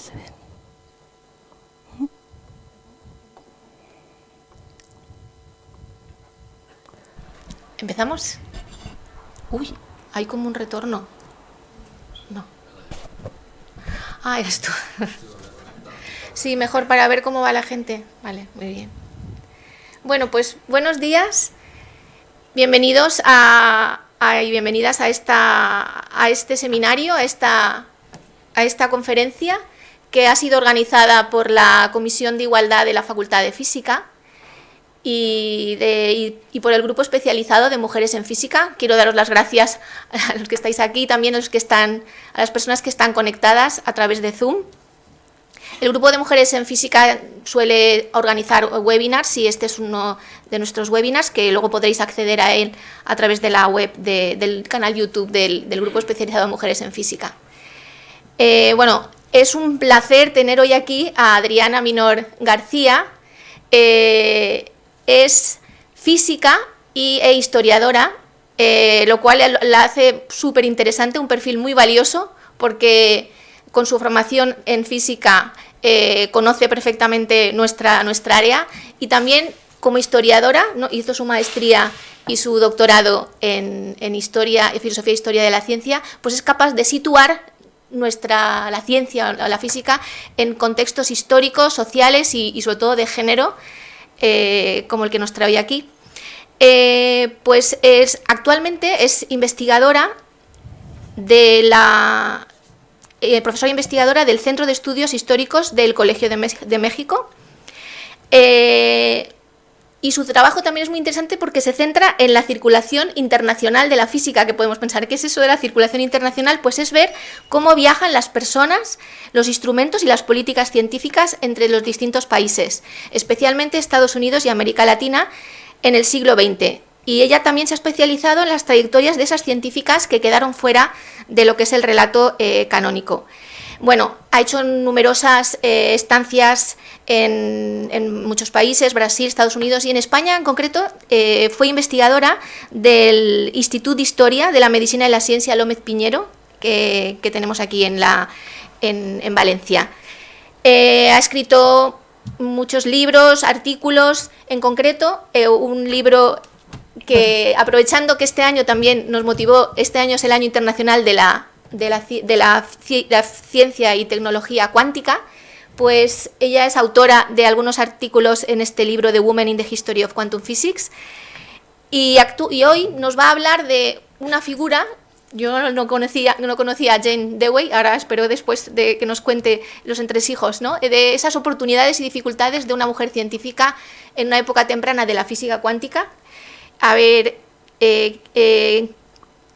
se ven. ¿Empezamos? Uy, hay como un retorno. No. Ah, eres tú. Sí, mejor para ver cómo va la gente. Vale, muy bien. Bueno, pues buenos días. Bienvenidos y bienvenidas a este seminario, a esta conferencia que ha sido organizada por la Comisión de Igualdad de la Facultad de Física y por el grupo especializado de Mujeres en Física. Quiero daros las gracias a los que estáis aquí, también a las personas que están conectadas a través de Zoom. El grupo de Mujeres en Física suele organizar webinars y este es uno de nuestros webinars que luego podréis acceder a él a través de la web del canal YouTube del grupo especializado en Mujeres en Física. Bueno, es un placer tener hoy aquí a Adriana Minor García. Es física e historiadora, lo cual la hace súper interesante, un perfil muy valioso, porque con su formación en física conoce perfectamente nuestra área, y también como historiadora, ¿no? Hizo su maestría y su doctorado en Historia y Filosofía e Historia de la Ciencia, pues es capaz de situar la ciencia o la física en contextos históricos, sociales y sobre todo de género, como el que nos trae aquí. Pues actualmente es investigadora profesora investigadora del Centro de Estudios Históricos del Colegio de México. Y su trabajo también es muy interesante porque se centra en la circulación internacional de la física, que podemos pensar, ¿qué es eso de la circulación internacional? Pues es ver cómo viajan las personas, los instrumentos y las políticas científicas entre los distintos países, especialmente Estados Unidos y América Latina en el siglo XX. Y ella también se ha especializado en las trayectorias de esas científicas que quedaron fuera de lo que es el relato canónico. Bueno, ha hecho numerosas estancias en muchos países, Brasil, Estados Unidos y en España en concreto. Fue investigadora del Institut d'Historia de la Medicina y la Ciencia López Piñero, que tenemos aquí en Valencia. Ha escrito muchos libros, artículos, en concreto un libro que, aprovechando que este año también nos motivó, este año es el año internacional de la ciencia y tecnología cuántica, pues ella es autora de algunos artículos en este libro de Women in the History of Quantum Physics, y hoy nos va a hablar de una figura. Yo no conocía a Jane Dewey, ahora espero después de que nos cuente los entresijos, ¿no?, de esas oportunidades y dificultades de una mujer científica en una época temprana de la física cuántica. A ver,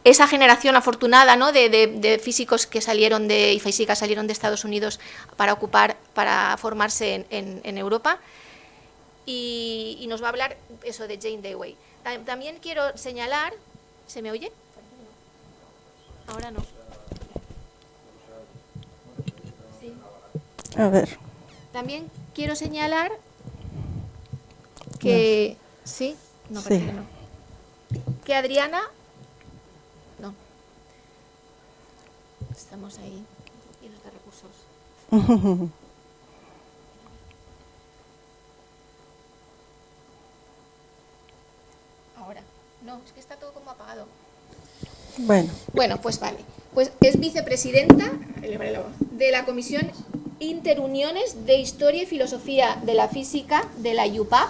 esa generación afortunada, ¿no?, de físicos y físicas salieron de Estados Unidos para formarse en Europa, y nos va a hablar eso de Jane Dewey. También quiero señalar, ¿se me oye? Ahora no. Sí. A ver. También quiero señalar que sí, no, parece que no. Que Adriana, no. Estamos ahí, y los de recursos. Ahora, no, es que está todo como apagado. Bueno, pues vale. Pues es vicepresidenta de la Comisión Interuniones de Historia y Filosofía de la Física de la UPAP,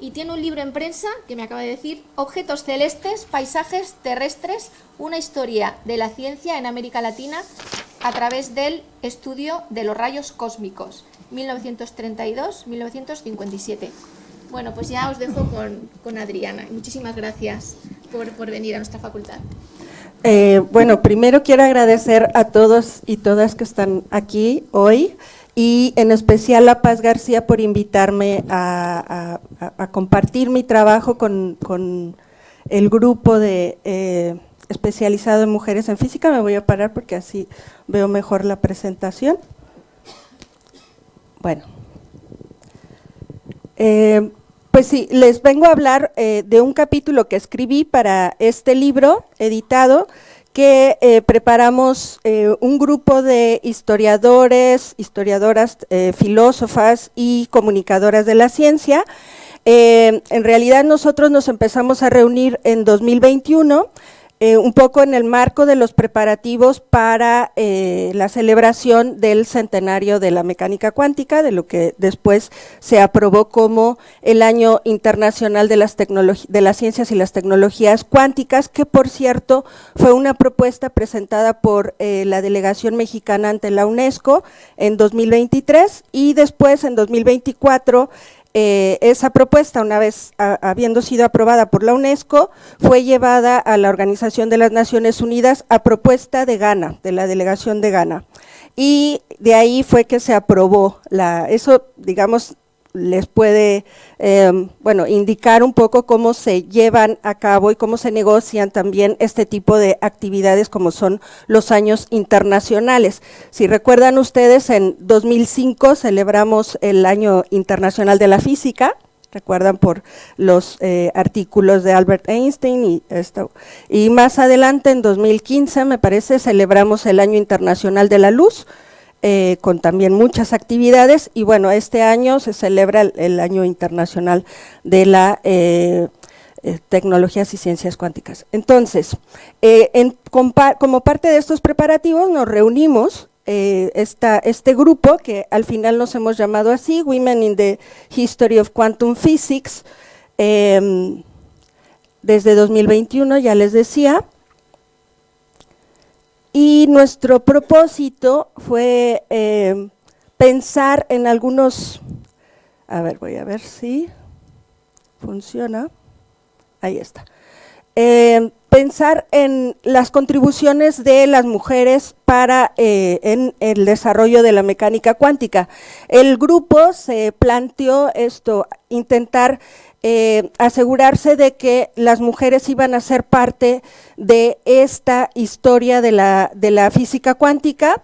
y tiene un libro en prensa que me acaba de decir: Objetos celestes, paisajes terrestres, una historia de la ciencia en América Latina a través del estudio de los rayos cósmicos, 1932-1957. Bueno, pues ya os dejo con Adriana. Muchísimas gracias por venir a nuestra facultad. Bueno, primero quiero agradecer a todos y todas que están aquí hoy, y en especial a Paz García por invitarme a compartir mi trabajo con el grupo especializado en mujeres en física. Me voy a parar porque así veo mejor la presentación. Bueno. Pues sí, les vengo a hablar de un capítulo que escribí para este libro editado, que preparamos un grupo de historiadores, historiadoras, filósofas y comunicadoras de la ciencia. En realidad nosotros nos empezamos a reunir en 2021, un poco en el marco de los preparativos para la celebración del centenario de la mecánica cuántica, de lo que después se aprobó como el Año Internacional de las Ciencias y las Tecnologías Cuánticas, que por cierto fue una propuesta presentada por la delegación mexicana ante la UNESCO en 2023 y después en 2024 esa propuesta, una vez habiendo sido aprobada por la UNESCO, fue llevada a la Organización de las Naciones Unidas a propuesta de Ghana, de la delegación de Ghana. Y de ahí fue que se aprobó eso, digamos, les puede indicar un poco cómo se llevan a cabo y cómo se negocian también este tipo de actividades como son los años internacionales. Si recuerdan ustedes, en 2005 celebramos el Año Internacional de la Física, recuerdan por los artículos de Albert Einstein y esto, y más adelante en 2015 me parece celebramos el Año Internacional de la Luz, con también muchas actividades, y bueno, este año se celebra el Año Internacional de la Tecnologías y Ciencias Cuánticas. Entonces, como parte de estos preparativos nos reunimos, este grupo, que al final nos hemos llamado así, Women in the History of Quantum Physics, desde 2021, ya les decía. Y nuestro propósito fue pensar en algunos, voy a ver si funciona, ahí está, pensar en las contribuciones de las mujeres en el desarrollo de la mecánica cuántica. El grupo se planteó intentar asegurarse de que las mujeres iban a ser parte de esta historia de la física cuántica,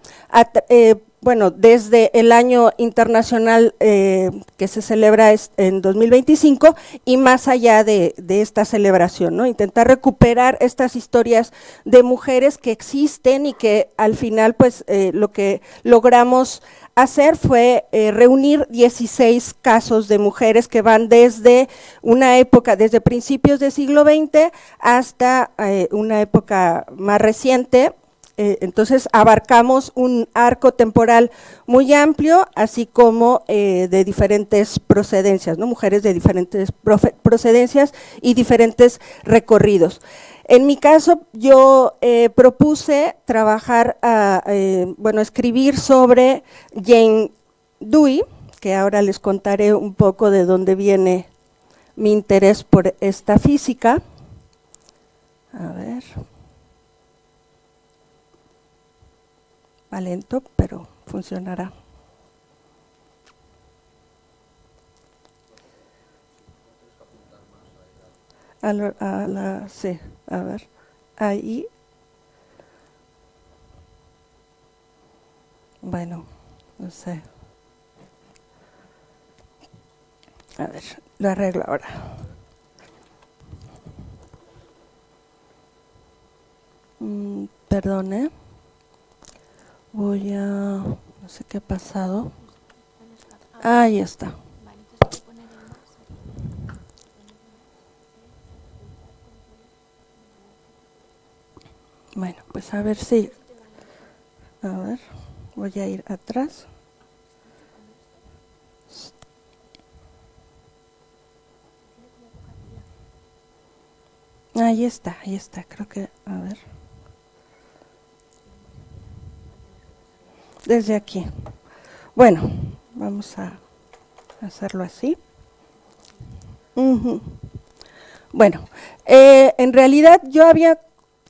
desde el año internacional que se celebra en 2025 y más allá de esta celebración, ¿no? Intentar recuperar estas historias de mujeres que existen y que al final pues lo que logramos hacer fue reunir 16 casos de mujeres que van desde una época, desde principios del siglo XX hasta una época más reciente. Entonces abarcamos un arco temporal muy amplio, así como de diferentes procedencias, ¿no? Mujeres de diferentes procedencias y diferentes recorridos. En mi caso, yo propuse trabajar, escribir sobre Jane Dewey, que ahora les contaré un poco de dónde viene mi interés por esta física. A ver. Va lento, pero funcionará. Sí, a ver, ahí. Bueno, no sé. A ver, lo arreglo ahora. Perdone. Voy a… no sé qué ha pasado. Ahí está. Bueno, pues a ver si… a ver, voy a ir atrás. Ahí está, creo que… a ver… desde aquí. Bueno, vamos a hacerlo así. Bueno, en realidad yo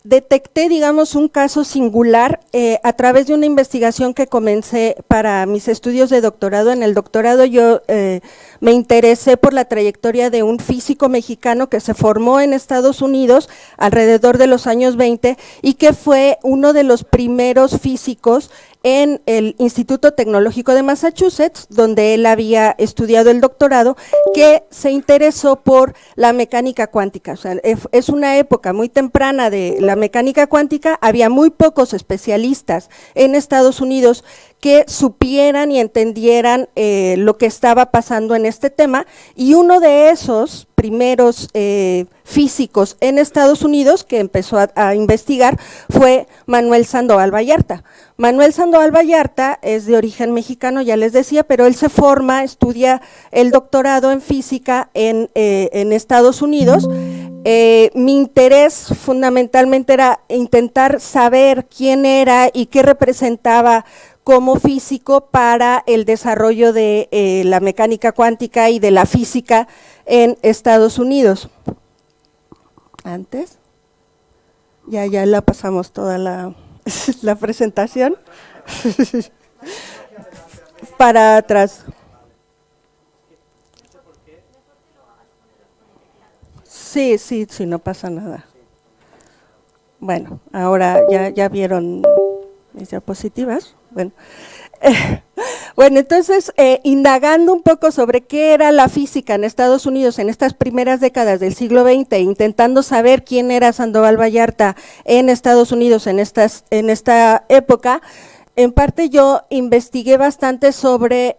detecté, digamos, un caso singular a través de una investigación que comencé para mis estudios de doctorado. En el doctorado yo me interesé por la trayectoria de un físico mexicano que se formó en Estados Unidos alrededor de los años 20 y que fue uno de los primeros físicos en el Instituto Tecnológico de Massachusetts, donde él había estudiado el doctorado, que se interesó por la mecánica cuántica. O sea, es una época muy temprana de la la mecánica cuántica, había muy pocos especialistas en Estados Unidos que supieran y entendieran lo que estaba pasando en este tema, y uno de esos primeros físicos en Estados Unidos que empezó a investigar fue Manuel Sandoval Vallarta. Manuel Sandoval Vallarta es de origen mexicano, ya les decía, pero él se forma, estudia el doctorado en física en Estados Unidos. Mi interés fundamentalmente era intentar saber quién era y qué representaba como físico para el desarrollo de la mecánica cuántica y de la física en Estados Unidos. Antes, ya la pasamos toda la presentación. Para atrás. Sí, no pasa nada. Bueno, ahora ya vieron mis diapositivas. Bueno, entonces, indagando un poco sobre qué era la física en Estados Unidos en estas primeras décadas del siglo XX, intentando saber quién era Sandoval Vallarta en Estados Unidos en esta época, en parte yo investigué bastante sobre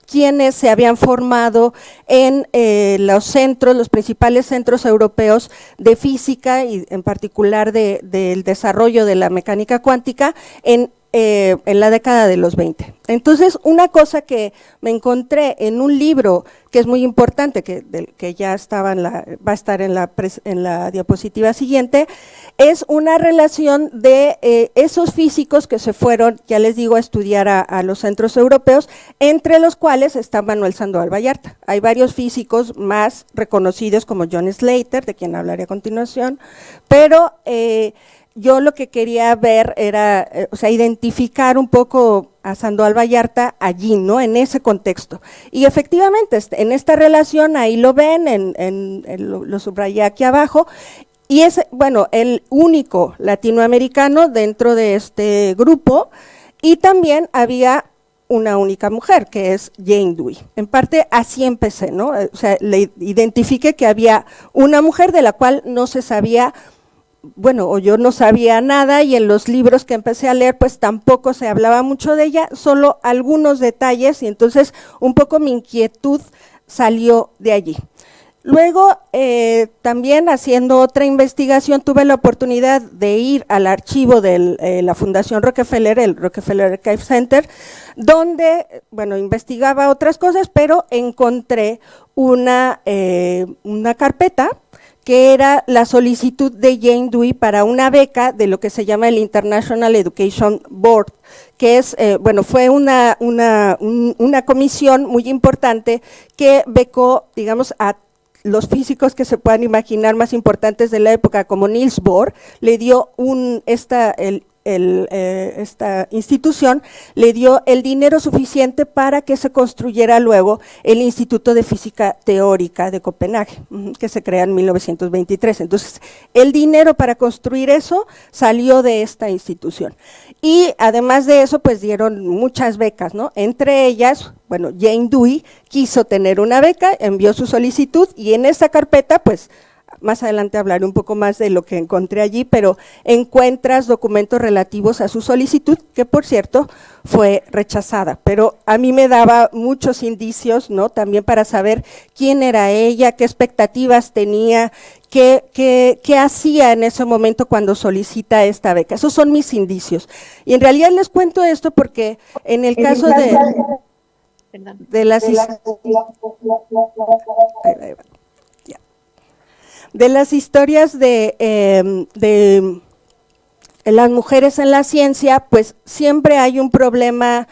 quienes se habían formado en los principales centros europeos de física y en particular del desarrollo de la mecánica cuántica en la década de los 20. Entonces, una cosa que me encontré en un libro que es muy importante, que ya estaba va a estar en la diapositiva siguiente, es una relación de esos físicos que se fueron, ya les digo, a estudiar a los centros europeos, entre los cuales está Manuel Sandoval Vallarta. Hay varios físicos más reconocidos como John Slater, de quien hablaré a continuación, pero yo lo que quería ver era, identificar un poco a Sandoval Vallarta allí, ¿no? En ese contexto. Y efectivamente, en esta relación, ahí lo ven, lo subrayé aquí abajo, y es, el único latinoamericano dentro de este grupo, y también había una única mujer, que es Jane Dewey. En parte así empecé, ¿no? Le identifiqué que había una mujer de la cual no se sabía, o yo no sabía nada, y en los libros que empecé a leer pues tampoco se hablaba mucho de ella, solo algunos detalles, y entonces un poco mi inquietud salió de allí. Luego, también haciendo otra investigación, tuve la oportunidad de ir al archivo de la Fundación Rockefeller, el Rockefeller Archive Center, donde, investigaba otras cosas, pero encontré una carpeta que era la solicitud de Jane Dewey para una beca de lo que se llama el International Education Board, que es, fue una comisión muy importante que becó, digamos, a los físicos que se puedan imaginar más importantes de la época, como Niels Bohr. Le dio esta institución le dio el dinero suficiente para que se construyera luego el Instituto de Física Teórica de Copenhague, que se crea en 1923. Entonces, el dinero para construir eso salió de esta institución. Y además de eso, pues dieron muchas becas, ¿no? Entre ellas, Jane Dewey quiso tener una beca, envió su solicitud, y en esa carpeta, pues, más adelante hablaré un poco más de lo que encontré allí, pero encuentras documentos relativos a su solicitud, que por cierto fue rechazada, pero a mí me daba muchos indicios, ¿no? También para saber quién era ella, qué expectativas tenía, qué hacía en ese momento cuando solicita esta beca. Esos son mis indicios. Y en realidad les cuento esto porque en el caso de las historias de las mujeres en la ciencia, pues siempre hay un problema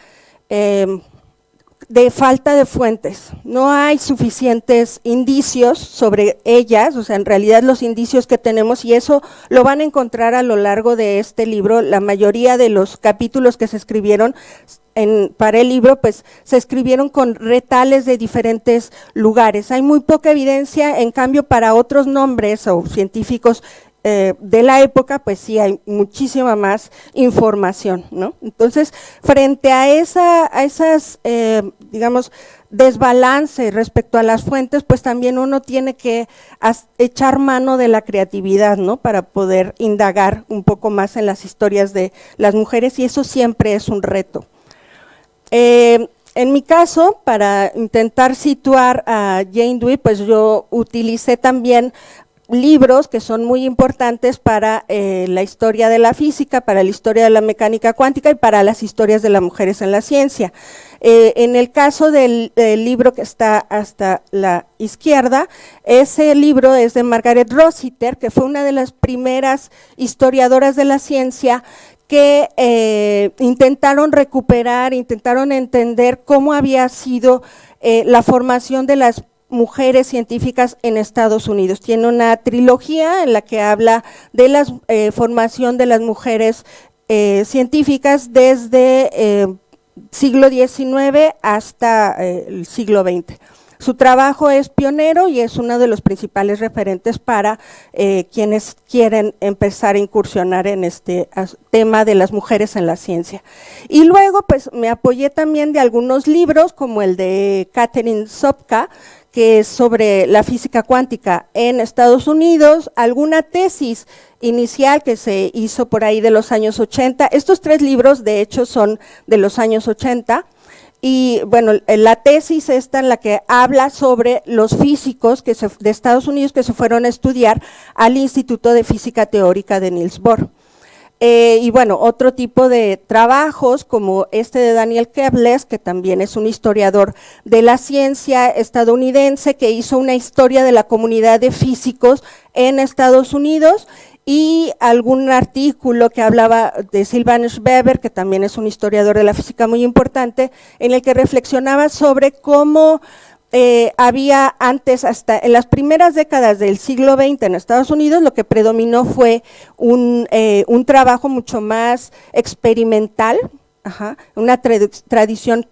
de falta de fuentes. No hay suficientes indicios sobre ellas, en realidad los indicios que tenemos, y eso lo van a encontrar a lo largo de este libro, la mayoría de los capítulos que se escribieron para el libro, pues se escribieron con retales de diferentes lugares. Hay muy poca evidencia, en cambio, para otros nombres o científicos de la época, pues sí hay muchísima más información, ¿no? Entonces, frente a esas, digamos, desbalance respecto a las fuentes, pues también uno tiene que echar mano de la creatividad, ¿no? Para poder indagar un poco más en las historias de las mujeres, y eso siempre es un reto. En mi caso, para intentar situar a Jane Dewey, pues yo utilicé también libros que son muy importantes para la historia de la física, para la historia de la mecánica cuántica y para las historias de las mujeres en la ciencia. En el caso del libro que está hasta la izquierda, ese libro es de Margaret Rossiter, que fue una de las primeras historiadoras de la ciencia que intentaron recuperar, intentaron entender cómo había sido la formación de las mujeres científicas en Estados Unidos. Tiene una trilogía en la que habla de la formación de las mujeres científicas desde siglo XIX hasta el siglo XX. Su trabajo es pionero y es uno de los principales referentes para quienes quieren empezar a incursionar en este tema de las mujeres en la ciencia. Y luego pues me apoyé también de algunos libros como el de Catherine Sopka, que es sobre la física cuántica en Estados Unidos, alguna tesis inicial que se hizo por ahí de los años 80. Estos 3 libros de hecho son de los años 80. Y bueno, la tesis esta en la que habla sobre los físicos de Estados Unidos que se fueron a estudiar al Instituto de Física Teórica de Niels Bohr. Y bueno, otro tipo de trabajos como este de Daniel Kevles, que también es un historiador de la ciencia estadounidense, que hizo una historia de la comunidad de físicos en Estados Unidos, y algún artículo que hablaba de Sylvanus Weber, que también es un historiador de la física muy importante, en el que reflexionaba sobre cómo había antes, hasta en las primeras décadas del siglo XX en Estados Unidos, lo que predominó fue un trabajo mucho más experimental, una tradición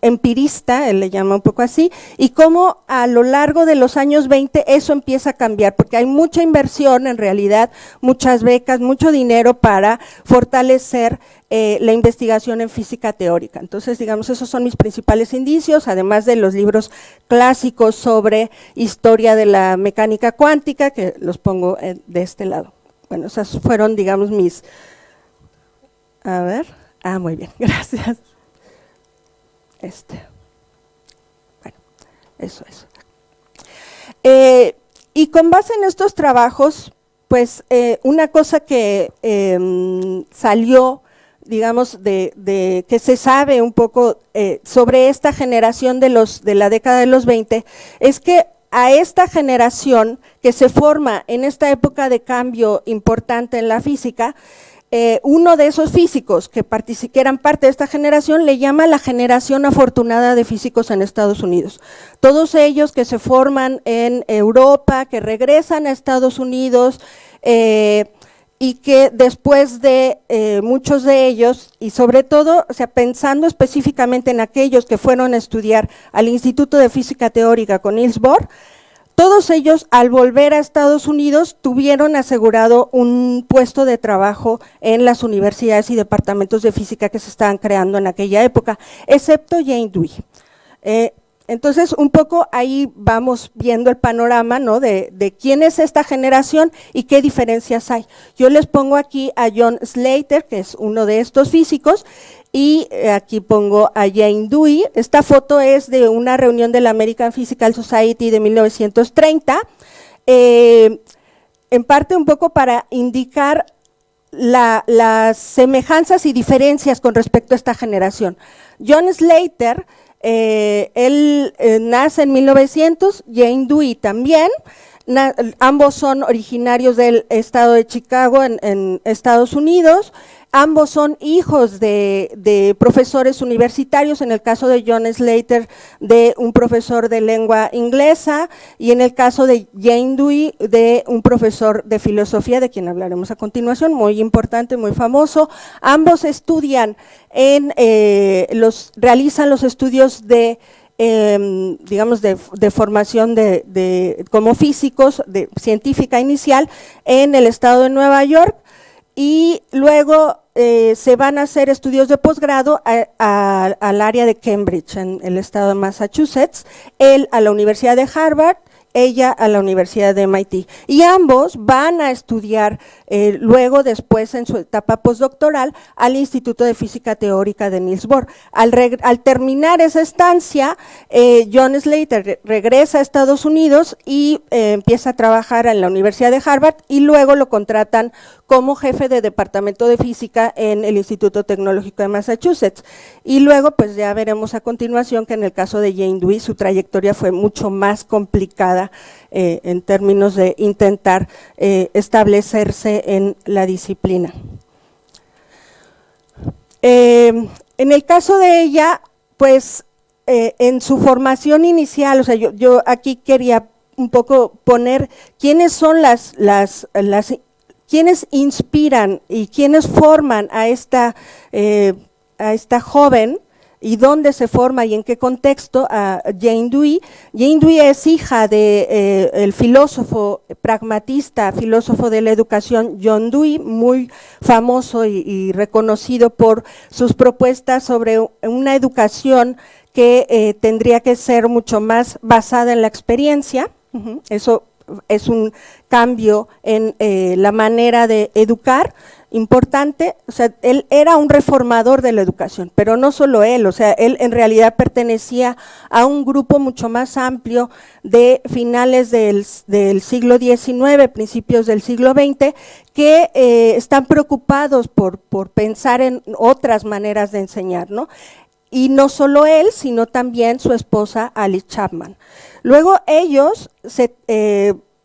empirista, él le llama un poco así, y cómo a lo largo de los años 20 eso empieza a cambiar, porque hay mucha inversión en realidad, muchas becas, mucho dinero para fortalecer la investigación en física teórica. Entonces, digamos, esos son mis principales indicios, además de los libros clásicos sobre historia de la mecánica cuántica, que los pongo de este lado. Bueno, esas fueron, digamos, mis… A ver, muy bien, gracias. Bueno, eso. Y con base en estos trabajos, pues una cosa que salió, digamos, de que se sabe un poco sobre esta generación de la década de los 20, es que a esta generación que se forma en esta época de cambio importante en la física, uno de esos físicos que eran parte de esta generación le llama la generación afortunada de físicos en Estados Unidos. Todos ellos que se forman en Europa, que regresan a Estados Unidos y que después de muchos de ellos, y sobre todo, o sea, pensando específicamente en aquellos que fueron a estudiar al Instituto de Física Teórica con Niels Bohr, todos ellos, al volver a Estados Unidos, tuvieron asegurado un puesto de trabajo en las universidades y departamentos de física que se estaban creando en aquella época, excepto Jane Dewey. Entonces, un poco ahí vamos viendo el panorama, ¿no?, de quién es esta generación y qué diferencias hay. Yo les pongo aquí a John Slater, que es uno de estos físicos, y aquí pongo a Jane Dewey. Esta foto es de una reunión de la American Physical Society de 1930, en parte un poco para indicar las semejanzas y diferencias con respecto a esta generación. John Slater, él nace en 1900, Jane Dewey también, ambos son originarios del estado de Chicago en Estados Unidos. Ambos son hijos de profesores universitarios, en el caso de John Slater, de un profesor de lengua inglesa, y en el caso de Jane Dewey, de un profesor de filosofía, de quien hablaremos a continuación, muy importante, muy famoso. Ambos estudian realizan los estudios de digamos, de formación como físicos, científica inicial, en el estado de Nueva York, y luego se van a hacer estudios de posgrado al área de Cambridge, en el estado de Massachusetts, él a la Universidad de Harvard, ella a la Universidad de MIT, y ambos van a estudiar luego, después en su etapa postdoctoral, al Instituto de Física Teórica de Niels Bohr. Al terminar esa estancia, John Slater regresa a Estados Unidos y empieza a trabajar en la Universidad de Harvard, y luego lo contratan como jefe de departamento de física en el Instituto Tecnológico de Massachusetts. Y luego, pues ya veremos a continuación que en el caso de Jane Dewey su trayectoria fue mucho más complicada en términos de intentar establecerse en la disciplina. En el caso de ella, pues en su formación inicial, o sea, yo aquí quería un poco poner quiénes son quiénes inspiran y quiénes forman a esta joven, y dónde se forma y en qué contexto a Jane Dewey. Jane Dewey es hija de el filósofo pragmatista, filósofo de la educación John Dewey, muy famoso y reconocido por sus propuestas sobre una educación que tendría que ser mucho más basada en la experiencia. Eso es un cambio en la manera de educar importante. O sea, él era un reformador de la educación, pero no solo él, o sea, él en realidad pertenecía a un grupo mucho más amplio de finales del siglo XIX, principios del siglo XX, que están preocupados por pensar en otras maneras de enseñar, ¿no? Y no solo él, sino también su esposa Alice Chapman. Luego ellos se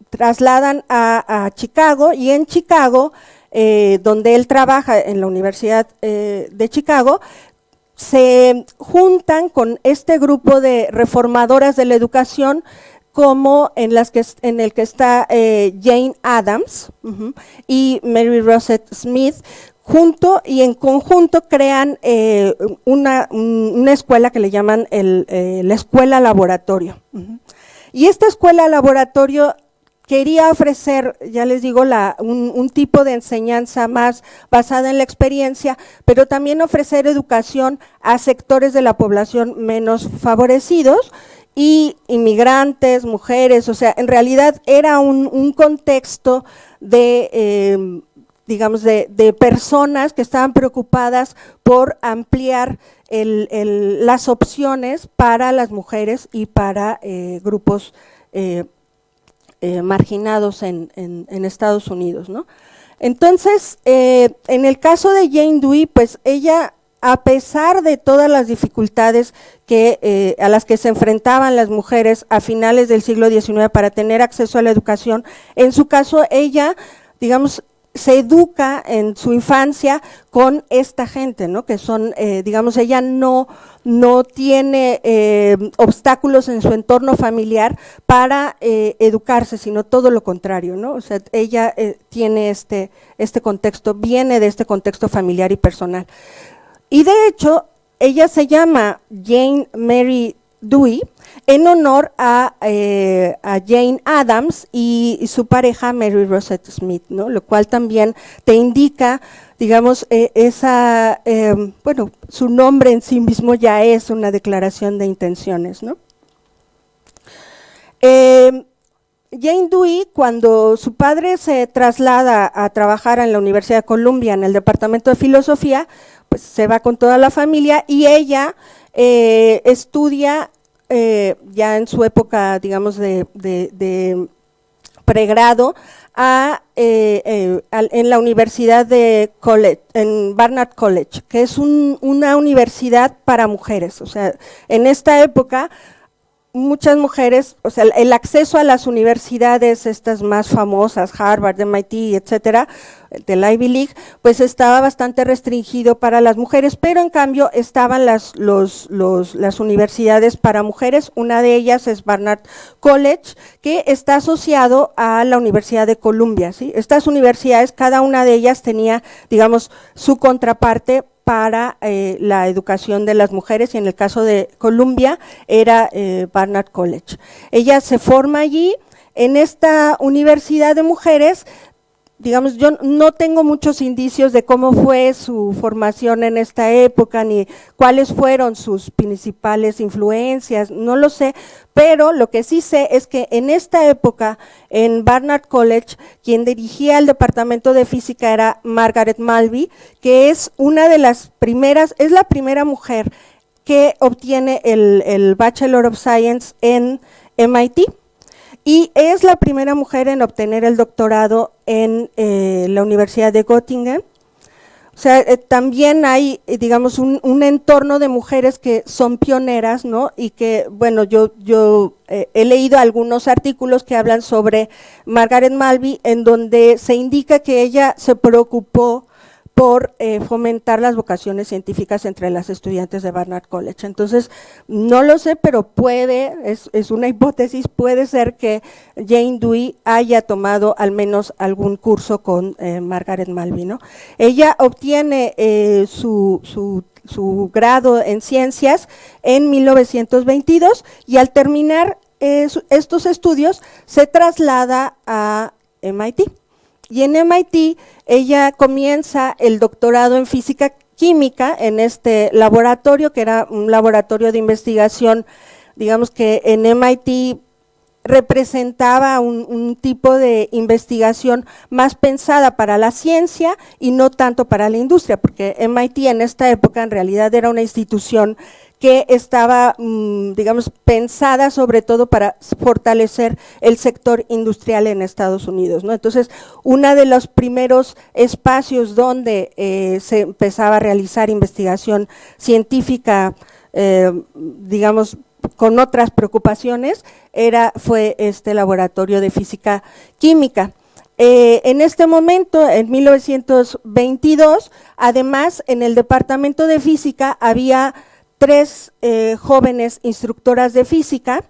trasladan a Chicago, y en Chicago, donde él trabaja en la Universidad de Chicago, se juntan con este grupo de reformadoras de la educación, como en el que está Jane Addams y Mary Rosette Smith, y en conjunto crean una escuela que le llaman la escuela laboratorio. Y esta escuela laboratorio quería ofrecer, ya les digo, un tipo de enseñanza más basada en la experiencia, pero también ofrecer educación a sectores de la población menos favorecidos, y inmigrantes, mujeres. O sea, en realidad era un contexto de digamos, de personas que estaban preocupadas por ampliar las opciones para las mujeres y para grupos marginados en Estados Unidos, ¿no? Entonces, en el caso de Jane Dewey, pues ella, a pesar de todas las dificultades a las que se enfrentaban las mujeres a finales del siglo XIX para tener acceso a la educación, en su caso ella, digamos, se educa en su infancia con esta gente, ¿no? Que son, digamos, ella no tiene obstáculos en su entorno familiar para educarse, sino todo lo contrario, ¿no? O sea, ella tiene este contexto, viene de este contexto familiar y personal. Y de hecho, ella se llama Jane Mary Dewey en honor a Jane Addams y su pareja Mary Rosette Smith, ¿no? Lo cual también te indica, digamos, bueno, su nombre en sí mismo ya es una declaración de intenciones, ¿no? Jane Dewey, cuando su padre se traslada a trabajar en la Universidad de Columbia en el departamento de filosofía, pues se va con toda la familia, y ella estudia ya en su época, digamos, de pregrado en la Universidad de en Barnard College, que es una universidad para mujeres. O sea, en esta época muchas mujeres, o sea, el acceso a las universidades estas más famosas, Harvard, MIT, etcétera, del Ivy League, pues estaba bastante restringido para las mujeres, pero en cambio estaban las universidades para mujeres. Una de ellas es Barnard College, que está asociado a la Universidad de Columbia, ¿sí? Estas universidades, cada una de ellas tenía, digamos, su contraparte para la educación de las mujeres, y en el caso de Columbia era Barnard College. Ella se forma allí. En esta universidad de mujeres, digamos, yo no tengo muchos indicios de cómo fue su formación en esta época, ni cuáles fueron sus principales influencias, no lo sé, pero lo que sí sé es que en esta época, en Barnard College, quien dirigía el departamento de física era Margaret Malby, que es una de las primeras, es la primera mujer que obtiene el Bachelor of Science en MIT. Y es la primera mujer en obtener el doctorado en la Universidad de Göttingen. O sea, también hay, digamos, un entorno de mujeres que son pioneras, ¿no? Y que, bueno, yo he leído algunos artículos que hablan sobre Margaret Malby, en donde se indica que ella se preocupó por fomentar las vocaciones científicas entre las estudiantes de Barnard College. Entonces, no lo sé, pero es una hipótesis, puede ser que Jane Dewey haya tomado al menos algún curso con Margaret Malby, ¿no? Ella obtiene su grado en ciencias en 1922 y al terminar estos estudios se traslada a MIT. Y en MIT ella comienza el doctorado en física química en este laboratorio, que era un laboratorio de investigación, digamos que en MIT representaba un tipo de investigación más pensada para la ciencia y no tanto para la industria, porque MIT en esta época en realidad era una institución que estaba, digamos, pensada sobre todo para fortalecer el sector industrial en Estados Unidos, ¿no? Entonces, uno de los primeros espacios donde se empezaba a realizar investigación científica, digamos, con otras preocupaciones, fue este laboratorio de física química. En este momento, en 1922, además, en el departamento de física había 3 jóvenes instructoras de física,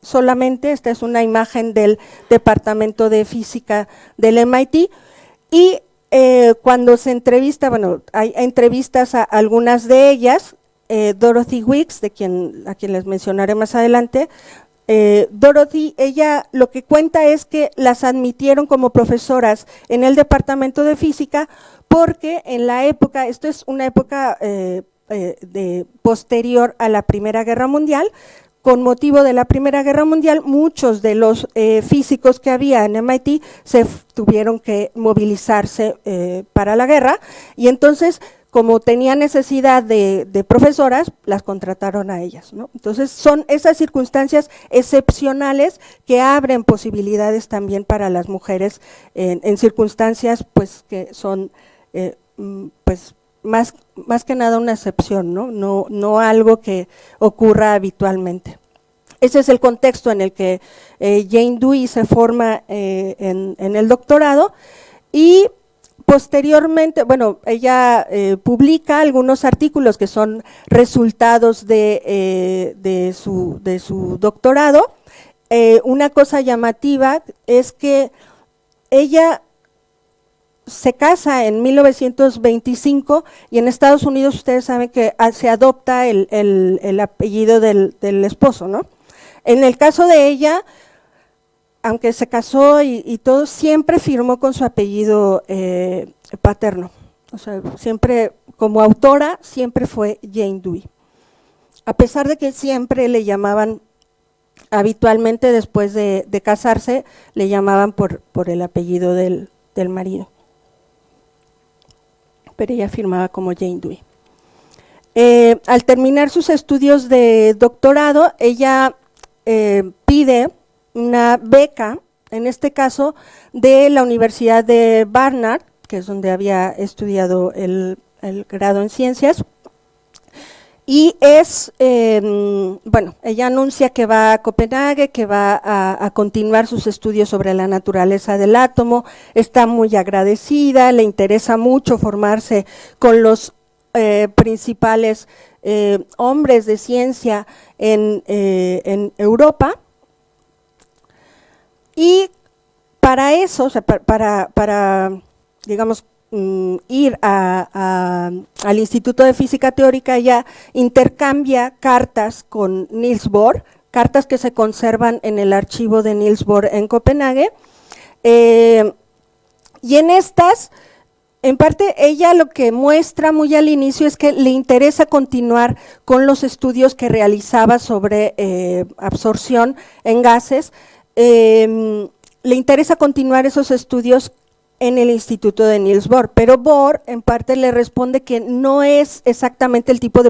solamente. Esta es una imagen del departamento de física del MIT, y cuando se entrevista, bueno, hay entrevistas a algunas de ellas, Dorothy Weeks, a quien les mencionaré más adelante. Dorothy, ella lo que cuenta es que las admitieron como profesoras en el departamento de física porque en la época, esto es una época posterior a la Primera Guerra Mundial, con motivo de la Primera Guerra Mundial, muchos de los físicos que había en MIT se tuvieron que movilizarse para la guerra, y entonces, como tenía necesidad de profesoras, las contrataron a ellas, ¿no? Entonces, son esas circunstancias excepcionales que abren posibilidades también para las mujeres en circunstancias pues que son pues más que nada una excepción, ¿no? No algo que ocurra habitualmente. Ese es el contexto en el que Jane Dewey se forma en el doctorado, y posteriormente, bueno, ella publica algunos artículos que son resultados de su doctorado. Una cosa llamativa es que ella se casa en 1925 y en Estados Unidos ustedes saben que se adopta el apellido del esposo, ¿no? En el caso de ella, aunque se casó y todo, siempre firmó con su apellido paterno. O sea, siempre, como autora, siempre fue Jane Dewey. A pesar de que siempre le llamaban, habitualmente después de casarse, le llamaban por el apellido del marido. Pero ella firmaba como Jane Dewey. Al terminar sus estudios de doctorado, ella pide una beca, en este caso de la Universidad de Barnard, que es donde había estudiado el grado en ciencias, y bueno, ella anuncia que va a Copenhague, que va a continuar sus estudios sobre la naturaleza del átomo, está muy agradecida, le interesa mucho formarse con los principales hombres de ciencia en Europa, y para eso, o sea, para digamos, ir al Instituto de Física Teórica, ella intercambia cartas con Niels Bohr, cartas que se conservan en el archivo de Niels Bohr en Copenhague, y en estas, en parte, ella lo que muestra muy al inicio es que le interesa continuar con los estudios que realizaba sobre absorción en gases, le interesa continuar esos estudios en el instituto de Niels Bohr, pero Bohr en parte le responde que no es exactamente el tipo de